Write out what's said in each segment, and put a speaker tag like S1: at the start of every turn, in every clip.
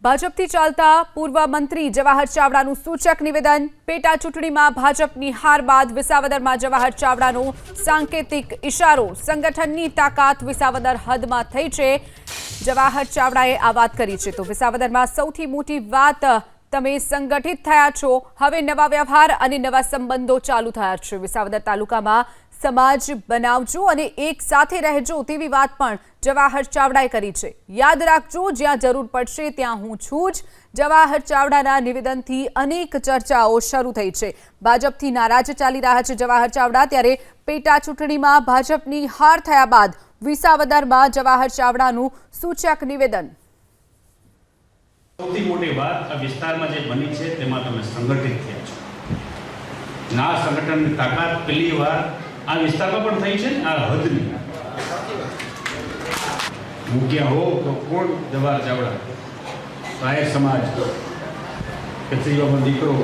S1: ભાજપથી ચાલતા પૂર્વ મંત્રી જવાહર ચાવડાનું સૂચક નિવેદન। પેટા ચૂંટણીમાં ભાજપની હાર બાદ વિસાવદરમાં જવાહર ચાવડાનો સાંકેતિક ઇશારો। સંગઠનની તાકાત વિસાવદર હદમાં થઈ છે। જવાહર ચાવડાએ આ વાત કરી છે। તો વિસાવદરમાં સૌથી મોટી વાત, તમે સંગઠિત થયા છો, હવે નવા વ્યવહાર અને નવા સંબંધો ચાલુ થયા છે। વિસાવદર તાલુકામાં સમાજ બનાવજો અને એક સાથે રહેજો તેવી વાત પણ જવાહર ચાવડાએ કરી છે। યાદ રાખજો, જ્યાં જરૂર પડશે ત્યાં હું છું જ। જવાહર ચાવડાના નિવેદનથી અનેક ચર્ચાઓ શરૂ થઈ છે। ભાજપથી નારાજ ચાલી રહ્યા છે જવાહર ચાવડા, ત્યારે પેટા ચૂંટણીમાં ભાજપની હાર થયા બાદ વિસાવદરમાં જવાહર ચાવડાનું સૂચક નિવેદન।
S2: સૌથી મોટી વાત આ વિસ્તારમાં જે બની છે તેમાં તમે સંગઠિત થયા છો। ના સંગઠનની તાકાત પહેલી વાર આ વિસ્તારમાં પણ થઈ છે। આ હદની મુખ્ય હો તો કોણ? જવાહર ચાવડા, રાય સમાજ, કચરીવાનો દીકરો,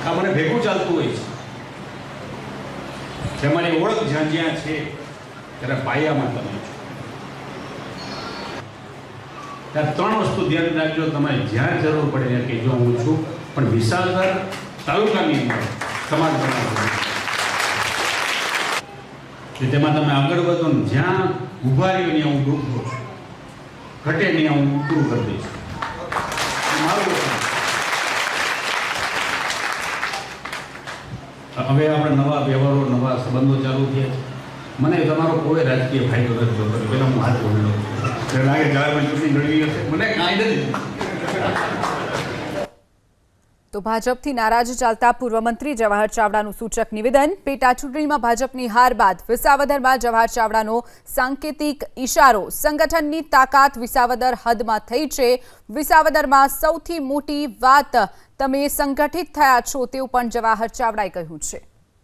S2: આ મને ભેગું ચાલતું હોય છે। તમારી ઓળખ જ્યાં જ્યાં છે ત્યારે પાયામાં તમે છો। ત્યાં ત્રણ વસ્તુ ધ્યાન રાખજો, તમારે જ્યાં જરૂર પડે ત્યાં કે જો હું છું, પણ વિસાવદર તાલુકાની અંદર સમાજ બનાવવાનો, તેમાં તમે આગળ વધો ને જ્યાં ઊભા રહ્યો ત્યાં હું ડૂબતો છું, ઘટે ત્યાં હું પૂરું કરી દઈશ। મારું હવે આપણે નવા વ્યવહારો, નવા સંબંધો ચાલુ થયા છે। મને તમારો કોઈ રાજકીય ફાયદો નથી જોતો। પહેલાં હું હાથ બોલ્યો લાગે જાહેરમાં ચૂંટણી લડવી હશે, મને કાંઈ નથી।
S1: તો ભાજપથી નારાજ ચાલતા પૂર્વ મંત્રી જવાહર ચાવડાનું સૂચક નિવેદન। પેટા ચૂંટણીમાં ભાજપની હાર બાદ વિસાવદરમાં જવાહર ચાવડાનો સાંકેતિક ઇશારો। સંગઠનની તાકાત વિસાવદર હદમાં થઈ છે। વિસાવદરમાં સૌથી મોટી વાત, તમે સંગઠિત થયા છો તેવું પણ જવાહર ચાવડાએ કહ્યું છે।